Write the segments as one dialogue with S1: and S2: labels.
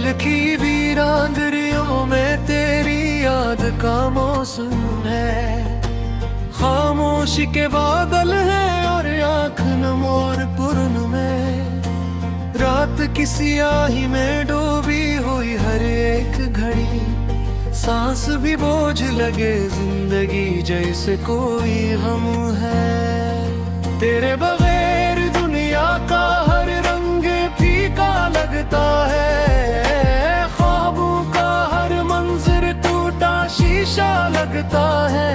S1: दिल की वीरांगरियों में तेरी याद का मौसम है। खामोशी के बादल हैं और आँख नम और पूर्ण में। रात की स्याही में डूबी हुई हर एक घड़ी, सांस भी बोझ लगे जिंदगी जैसे कोई हम है। तेरे बगैर दुनिया का हर रंग फीका लगता है। ख्वाबों का हर मंजर टूटा शीशा लगता है।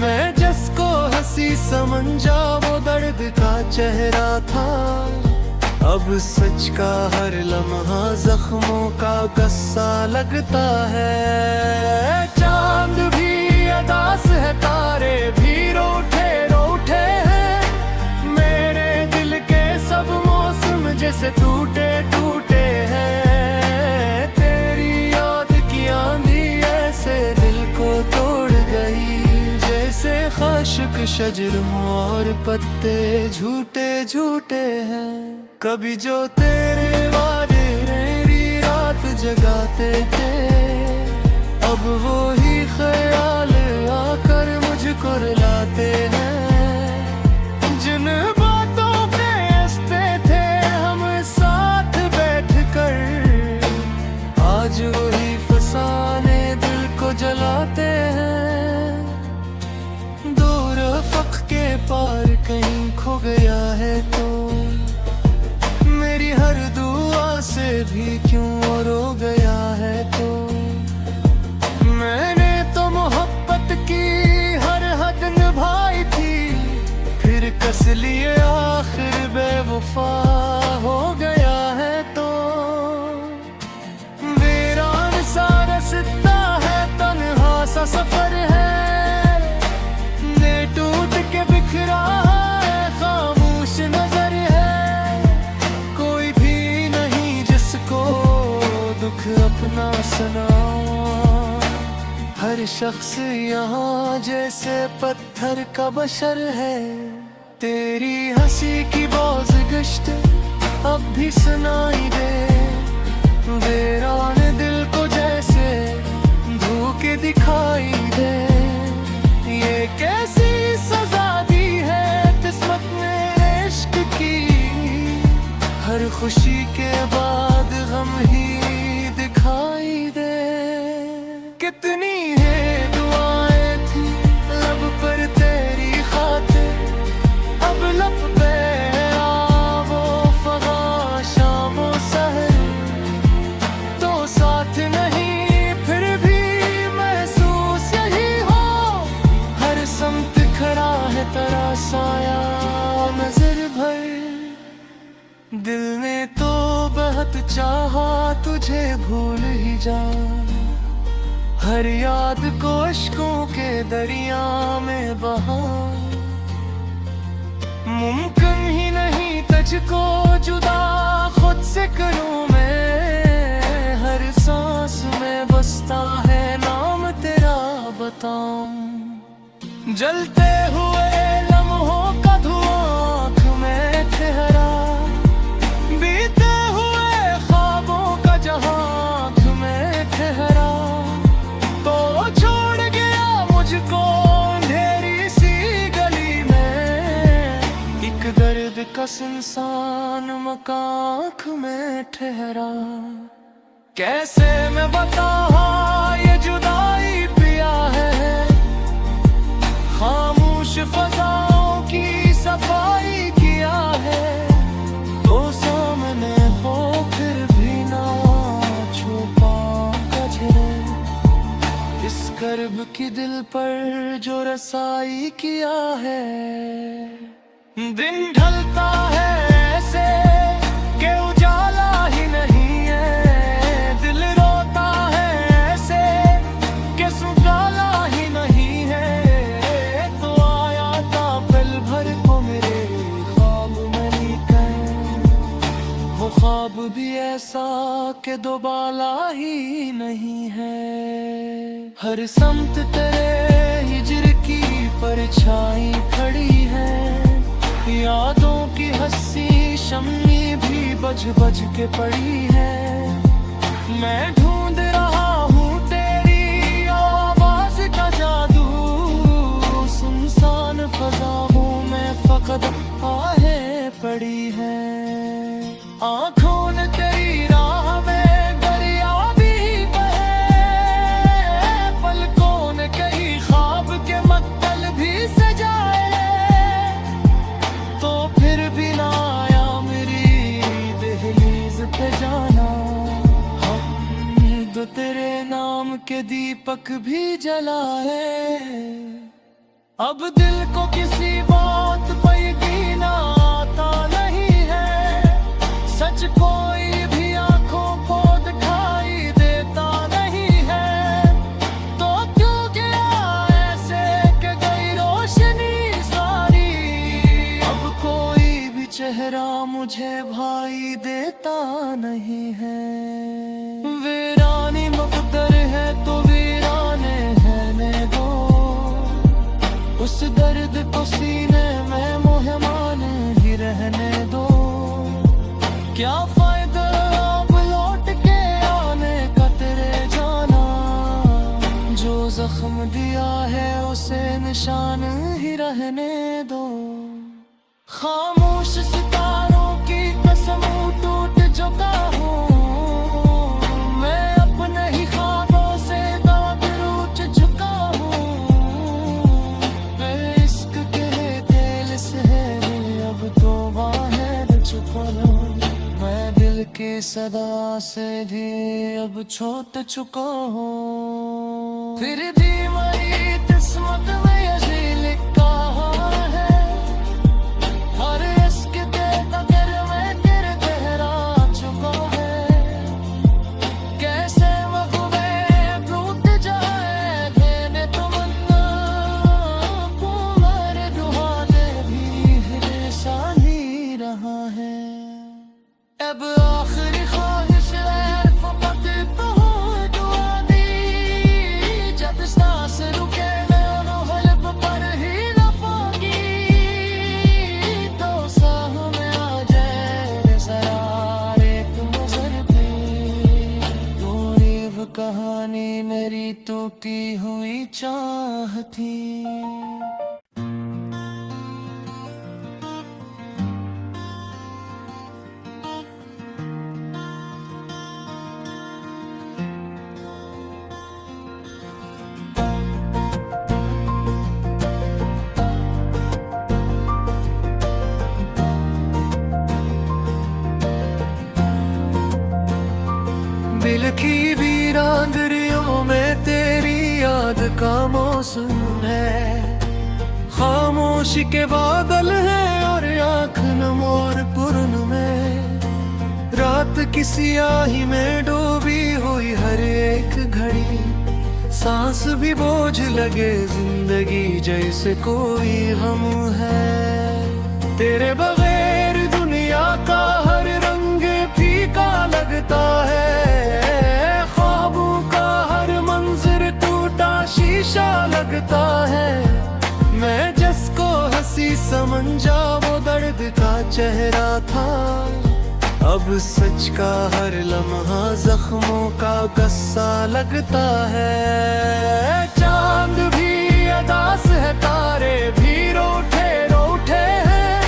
S1: मैं जिसको हंसी समझा वो दर्द का चेहरा था, अब सच का हर लम्हा जख्मों का गस्सा लगता है। चांद भी अदास है, तारे भी रूठे रूठे हैं। मेरे दिल के सब मौसम जैसे टूटे टूटे हैं। तेरी याद की आंधी ऐसे दिल को तोड़ गई, जैसे खाशुक शजरों और पत्ते झूठे झूठे हैं। कभी जो तेरे वादे मेरी रात जगाते थे, अब वो ही ख्याल आकर मुझको रुलाते हैं। जिन बातों पे हंसते थे हम साथ बैठकर, आज वही फसाने दिल को जलाते हैं। दूर अफ़क़ के पार कहीं खो गया है तो, मेरी हर दुआ से भी क्यों और रो गया है तो। मैंने तो मोहब्बत की हर हद निभाई थी, फिर कस लिए आखिर बेवफा हो गया है तो। वीरान सा रास्ता है, तन्हा सा सफर है। ने टूट के बिखरा है, खामोश नजर है। दुख अपना सुनाओ, हर शख्स यहाँ जैसे पत्थर का बशर है। तेरी हंसी की बोझ गश्त अब भी सुनाई दे। वीरान दिल को जैसे धोखे दिखाई दे। ये कैसी सजा दी है किस्मत ने इश्क की, हर खुशी के बाद गम ही दिखाई दे। कितनी है दुआएं थी लब पर तेरी खातिर, अब लब पे वो फगा शामो सहर। तो साथ नहीं फिर भी महसूस यही हो, हर समत खड़ा है तेरा साया नजर भर। दिल ने तो बहुत चाहा तुझे भूल ही जा, हर याद को अश्कों के दरिया में बहा। मुमकिन ही नहीं तुझको जुदा खुद से करूं मैं, हर सांस में बसता है नाम तेरा बताऊं। जलते हुए लम्हों का धुआं आँख में ठहरा, बीते हुए ख्वाबों का जहां आँख में ठहरा। तो छोड़ गया मुझको अंधेरी सी गली में, एक दर्द का सुनसान मकान आँख में ठहरा। कैसे मैं बताऊं ये जुदाई पिया है, खामोश फजाओं की सफाई किया है। तो सामने हो फिर भी ना छुपा कचरे, इस कर्ब की दिल पर जो रसाई किया है। दिन ढलता है ऐसे कि उजाला ही नहीं है, दिल रोता है ऐसे कि सुगाला ही नहीं है। तो आया था पल भर को मेरे ख्वाब में लेकर, वो ख्वाब भी ऐसा कि दोबाला ही नहीं है। हर समत तेरे हिजर की परछाई खड़ी है, यादों की हंसी शम्मी भी बज बज के पड़ी है। मैं ढूंढ रहा हूँ तेरी आवाज का जादू, सुनसान फजाओं में फकत आहें पड़ी है। आँखों ने तेरी राह में दरिया भी बहे, पलकों ने कई ख्वाब के मक्तल भी सजाए, तो फिर भी ना आया मेरी दहलीज पे जाना। हम तो तेरे नाम के दीपक भी जलाए, अब दिल को किसी बात पर यकीन आता नहीं है, सच कोई भी आंखों को दिखाई देता नहीं है। तो क्यों गया ऐसे कि गई रोशनी सारी, अब कोई भी चेहरा मुझे भाई देता नहीं है। वीरानी मुकद्दर है तो वीराने रहने दो, उस दर्द को सीने में मुहमाने ही रहने दो। क्या फायदा अब लौट के आने का तेरे जाना, जो जख्म दिया है उसे निशान ही रहने दो। खामोश सितारों की कसम टूट चुका हूँ, मैं अपने ही ख्वाबों से दाग रूठ चुका हूँ। इश्क के तेल से अब तो बाहर चुका हूँ, मैं दिल की सदा से भी अब छूट चुका हूँ। फिर भी मेरी किस्मत में यही लिखा है, हर इश्क के कदर में गिर गहरा चुका है। कैसे मगवे टूट जाए देने तमन्ना, तुम्हारे दुआने भी हिस्सा नहीं रहा है। अब आखिरी ख्वाहिश है फकत तो दुआ दी, जब सांस रुके मैं हल्ब पर ही लफागी, तो साह में आ जाए जरा एक नजर भी, पूरी वो कहानी मेरी तो की हुई चाह थी। दिल की वीरांदरियों में तेरी याद का मौसम है, खामोशी के बादल हैं और आँख नमोर पुरन में। रात की सियाही में डूबी हुई हर एक घड़ी, सांस भी बोझ लगे जिंदगी जैसे कोई हम है। तेरे बगैर दुनिया का हर रंग फीका लगता है, ख्वाबों का हर मंजर टूटा शीशा लगता है। मैं जिसको हंसी समझा वो दर्द का चेहरा था, अब सच का हर लम्हा जख्मों का गस्सा लगता है। चांद भी अदास है, तारे भी रूठे रूठे हैं,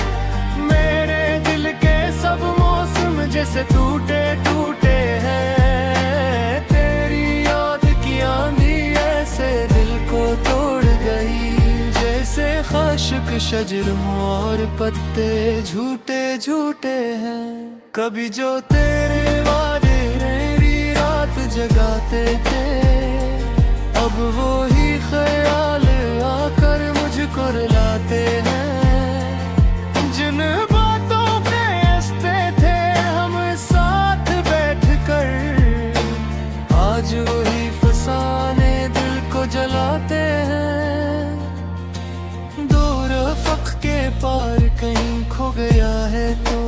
S1: मेरे दिल के सब मौसम जैसे टूटे टूटे हैं। तेरी याद की आंधी ऐसे दिल को तोड़ गई, जैसे खाशुक शजर और पत्ते झूठे झूठे हैं। कभी जो तेरे वादे मेरी रात जगाते थे, अब वो ही ख्याल आकर मुझको रुलाते हैं। जिन बातों पे हंसते थे हम साथ बैठकर, आज वही फसाने दिल को जलाते हैं। दूर फक के पार कहीं खो गया है तो,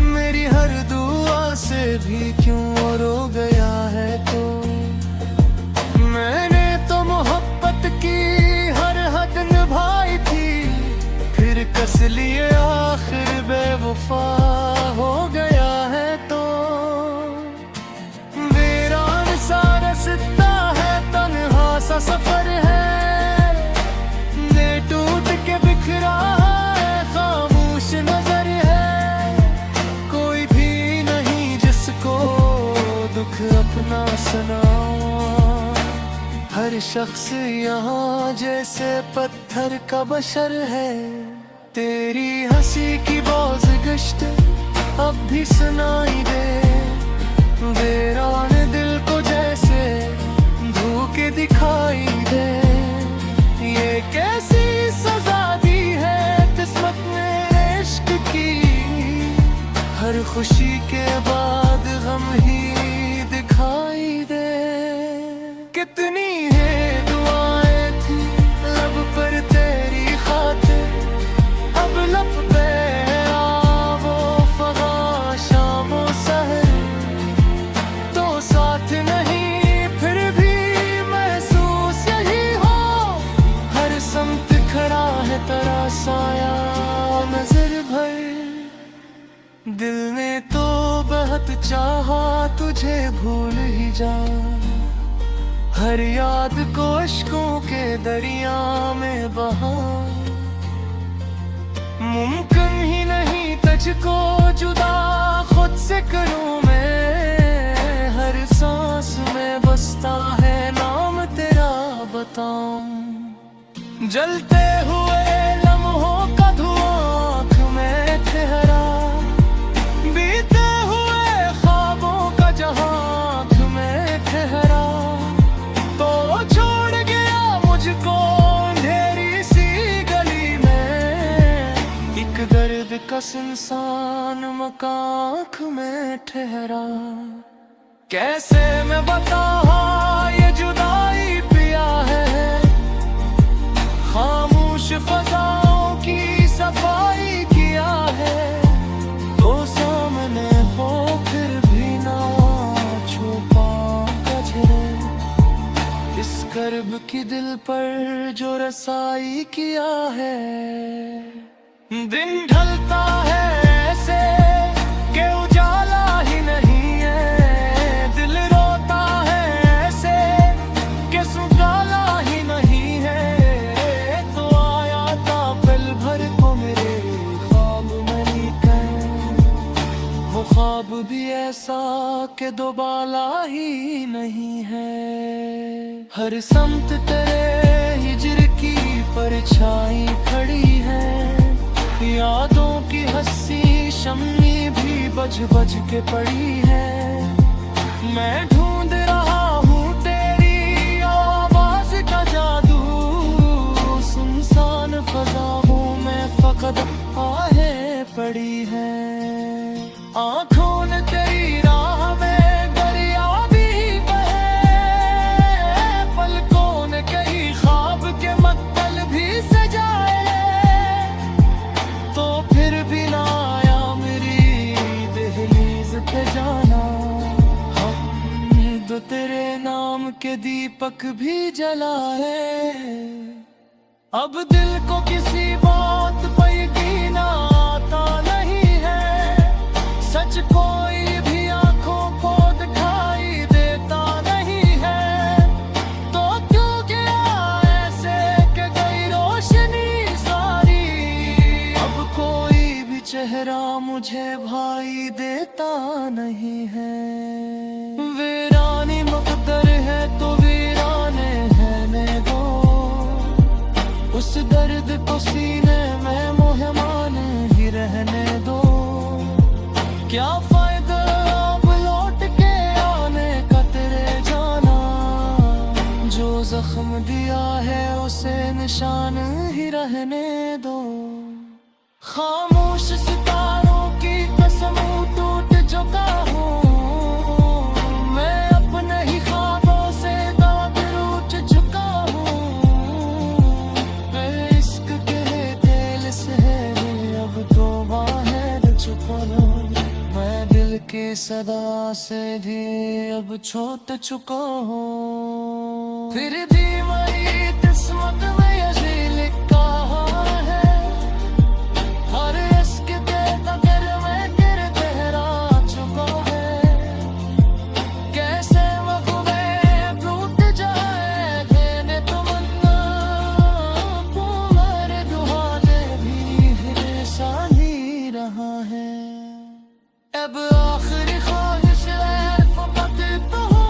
S1: मेरी हर दुआ से भी क्यों रो गया है तो। मैंने तो मोहब्बत की हर हद निभाई थी, फिर कस लिए आखिर बेवफा हो गया है तो। सुनाऊं। हर शख्स यहाँ जैसे पत्थर का बशर है, तेरी हंसी की बोझ गश्त अब भी सुनाई दे। वीरान दिल को जैसे धोखे दिखाई दे। ये कैसी सजा दी है किस्मत ने इश्क की, हर खुशी के बाद गम ही दिखाई दे। कितनी है दुआएं थी लब पर तेरी खातिर, अब लब पे आ वो फगा शामो सहर। तो साथ नहीं फिर भी महसूस यही हो, हर समत खड़ा है तेरा साया नजर भर। दिल ने तो बहुत चाहा तुझे भूल ही जा, हर याद को अश्कों के दरिया में बहा। मुमकिन ही नहीं तुझको जुदा खुद से करूं मैं, हर सांस में बसता है नाम तेरा बताऊं। जलते हुए लम्हों का धुआं आँख में ठहरा, बीते हुए ख्वाबों का जहां आँख में ठहरा। तो छोड़ गया मुझको अंधेरी सी गली में, एक दर्द का सुनसान मकान आँख में ठहरा। कैसे मैं बताऊं ये जुदाई पिया है, खामोश फजाओं की सफाई किया है। तो सामने हो फिर भी ना छुपा कचरे, इस कर्ब की दिल पर जो रसाई किया है। दिन ढलता है ऐसे कि उजाला ही नहीं है, दिल रोता है ऐसे कि सुगाला ही नहीं है। तो आया था पल भर को मेरे ख्वाब में लेकर, वो ख्वाब भी ऐसा कि दोबाला ही नहीं है। हर समत तेरे हिजर की परछाई खड़ी है, यादों की हंसी शम्मी भी बज बज के पड़ी है। मैं ढूंढ रहा हूँ तेरी आवाज का जादू, सुनसान फजाओं में फकत आहें पड़ी है। आँखों ने तेरी राह में दरिया भी बहे, पलकों ने कई ख्वाब के मक्तल भी सजाए। तो फिर भी ना आया मेरी दहलीज पे जाना, हम तो तेरे नाम के दीपक भी जलाए। अब दिल को किसी बात पर यकीन आता नहीं है, सच कोई भी आंखों को दिखाई देता नहीं है। तो क्यों गया ऐसे कि गई रोशनी सारी, अब कोई भी चेहरा मुझे भाई देता नहीं है। वीरानी मुकद्दर है तो वीराने रहने दो, उस दर्द को सीने में मुहमान ही रहने दो। क्या फायदा अब लौट के आने का तेरे जाना, जो जख्म दिया है उसे निशान ही रहने दो। खामोश सितारों की कसम टूट चुका हूँ मैं, अपने ही ख्वाबों से दाग रूठ चुका हूँ। इश्क के तेल से अब तो बाहर चुका हूँ, मैं दिल की सदा से भी अब छूट चुका हूँ। फिर भी मेरी किस्मत में यही लिखा है, हर इश्क के कदर में गिर गहरा चुका है। कैसे मखबे टूट जाए देने तमन्ना, तुम्हारे दुआने भी हिसाब ही रहा है। अब आखिरी ख्वाहिश है फकत तो हो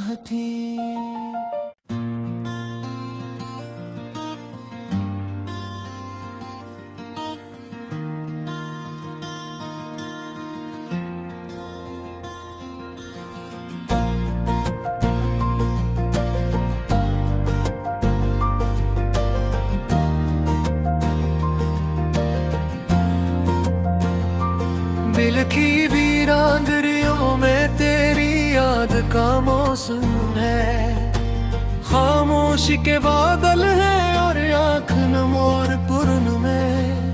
S1: थी। दिल की वीरांगरियों में तेरी याद का मौसम है। खामोशी के बादल है और आँख नमोर पुरन में।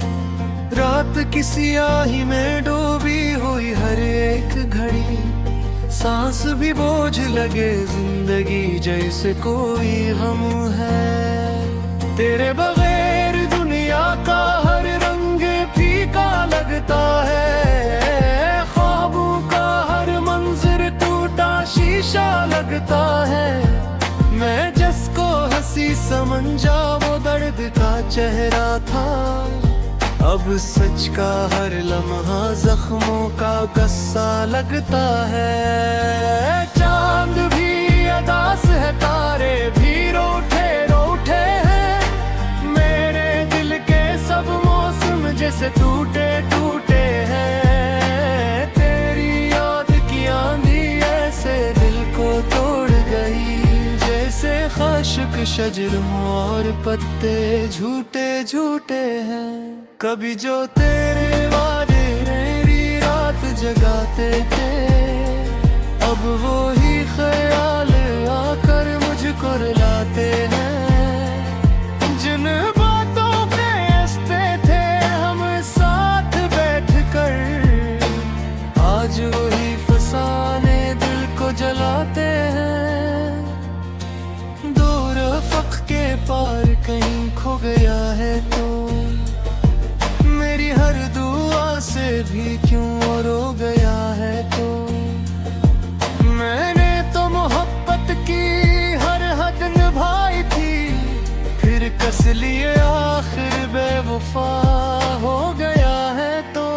S1: रात की स्याही में डूबी हुई हर एक घड़ी, सांस भी बोझ लगे जिंदगी जैसे कोई हम है। तेरे बगैर दुनिया का हर रंग फीका लगता है। शीशा लगता है। मैं जिसको हंसी समझा वो दर्द का चेहरा था। अब सच का हर लम्हा जख्मों का गस्सा लगता है। चांद भी अदास है, तारे भी रूठे रूठे हैं। मेरे दिल के सब मौसम जैसे टूटे टूटे हैं। तेरी याद की आंधी ऐसे दिल को तोड़ गई, जैसे खाशुक शजरों और पत्ते झूठे झूठे हैं। कभी जो तेरे वादे मेरी रात जगाते थे, अब वो ही ख्याल आकर मुझको रुलाते हैं। जिन बातों पे हंसते थे हम साथ बैठकर, आज वही फसाने दिल को जलाते हैं। दूर फक के पार कहीं खो गया है तो, मेरी हर दुआ से भी क्यों और हो गया है तो। मैंने तो मोहब्बत की हर हद निभाई थी, फिर कस लिए आखिर बेवफा हो गया है तो।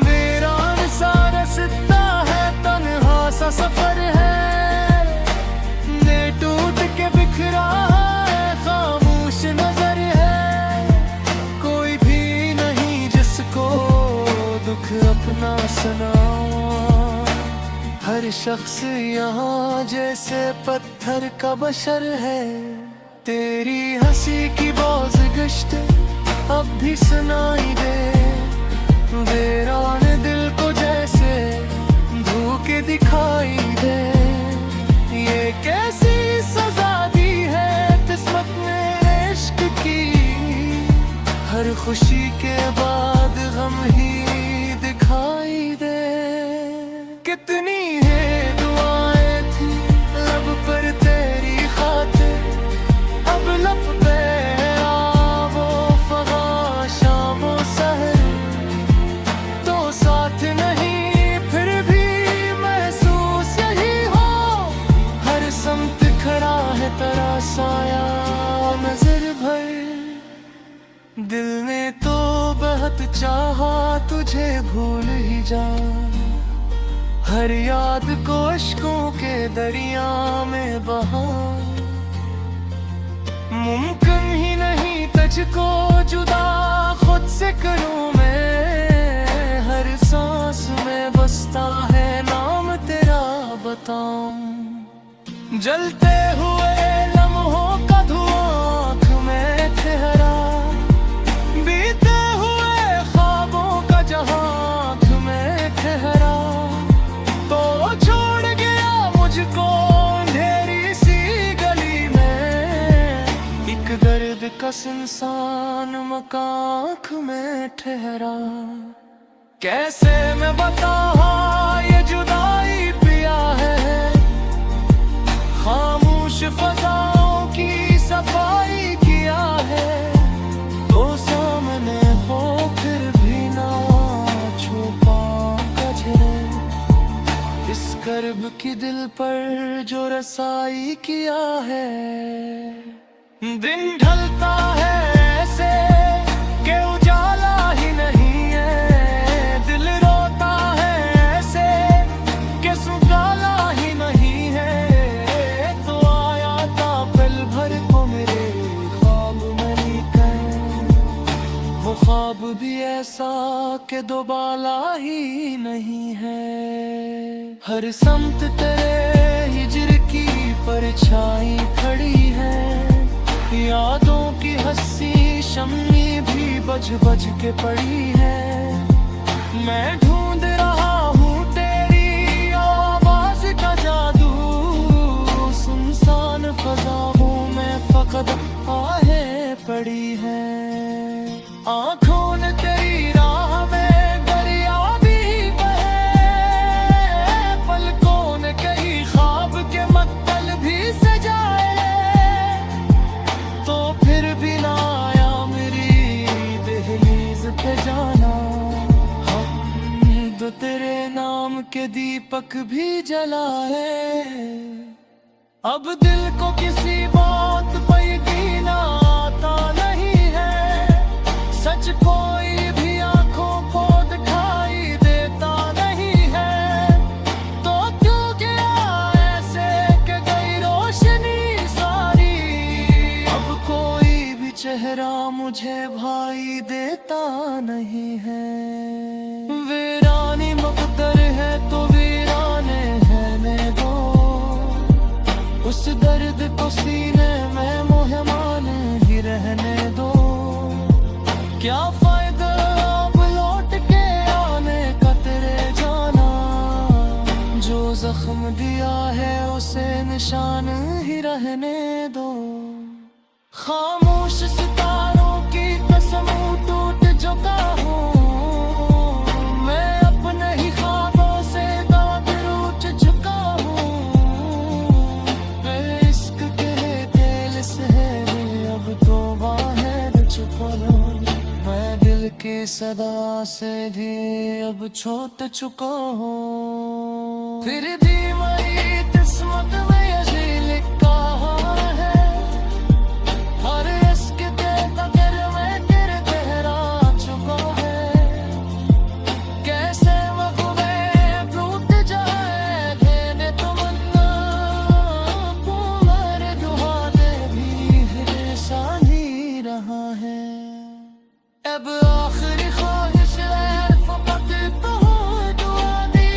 S1: वीरान सा रास्ता है, तन्हा सा सफर है। ने टूट के बिखरा है, खामोश नजर है। कोई भी नहीं जिसको दुख अपना सुनाऊं। हर शख्स यहाँ जैसे पत्थर का बशर है। तेरी हंसी की बोझ गश्त अब भी सुनाई दे। वीरान दिल को जैसे धोखे दिखाई दे। ये कैसी सजा दी है किस्मत ने इश्क की। हर खुशी के बाद गम ही दिखाई दे। कितनी है दुआएं थी लब पर तेरी खातिर, अब लब पे आ वो फगा शामो सहर। तो साथ नहीं फिर भी महसूस यही हो, हर समत खड़ा है तेरा साया नजर भर। दिल ने तो बहुत चाहा तुझे भूल ही जा, हर याद को अश्कों के दरिया में बहा। मुमकिन ही नहीं तुझको जुदा खुद से करूं मैं। हर सांस में बसता है नाम तेरा बताऊं। जलते हुए लम्हों का धुआं आँख में ठहरा, बीते हुए ख्वाबों का जहां आँख में ठहरा। तो छोड़ गया मुझको अंधेरी सी गली में, एक दर्द का इंसान मकान आँख में ठहरा। कैसे मैं बताऊं ये जुदाई पिया है, खामोश फजाओं की सफाई किया है। तो सामने हो फिर भी ना छुपा कजरे, इस कर्ब की दिल पर जो रसाई किया है। दिन ढलता है ऐसे कि उजाला ही नहीं है, दिल रोता है ऐसे कि सुगाला ही नहीं। के दो बाला ही नहीं है। हर समत तेरे हिजर की परछाई खड़ी है, यादों की हंसी शम्मी भी बज बज के पड़ी है। मैं ढूंढ रहा हूँ तेरी आवाज का जादू, सुनसान फज़ाओं में फकत आहें पड़ी है। आँखों ने तेरी राह में दरिया भी बहे, पलकों ने कई ख्वाब के मक्तल भी सजाए, तो फिर भी ना आया मेरी दहलीज पे जाना। हम तो तेरे नाम के दीपक भी जलाए, अब दिल को किसी बात पर यकीन आता नहीं है। सच कोई भी आंखों को दिखाई देता नहीं है, तो क्यों गया ऐसे कि गई रोशनी सारी। अब कोई भी चेहरा मुझे भाई देता नहीं है। वीरानी मुक़द्दर है तो वीराने रहने दो, उस दर्द को सीने में मुहमान ही रहने दो। क्या फायदा अब लौट के आने का तेरे जाना, जो जख्म दिया है उसे निशान ही रहने दो। खामोश सितारों की कसम टूट चुका हूँ, मैं अपने ही ख्वाबों से दाग रूठ चुका हूँ। इश्क के तेल से अब तो बाहर चुका हूँ, मैं दिल की सदा से भी अब छूट चुका हूँ। फिर भी मेरी किस्मत में यही लिखा है, हर इश्क के कदर में गिर गहरा चुका है। कैसे वक़्त टूट जाए देने तमन्ना, तुम्हारे दुआ दे भी हिस्सा नहीं रहा है। अब आखिरी ख्वाहिश है फकत तो दुआ दी,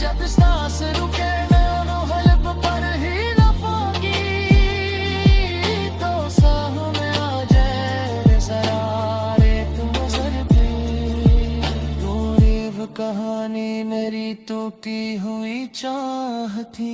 S1: जब सांस रुके मैं हल्ब पर ही लफागी, तो साह में आ जाए जरा एक नजर भी। पूरी वो कहानी मेरी तो की हुई चाह थी।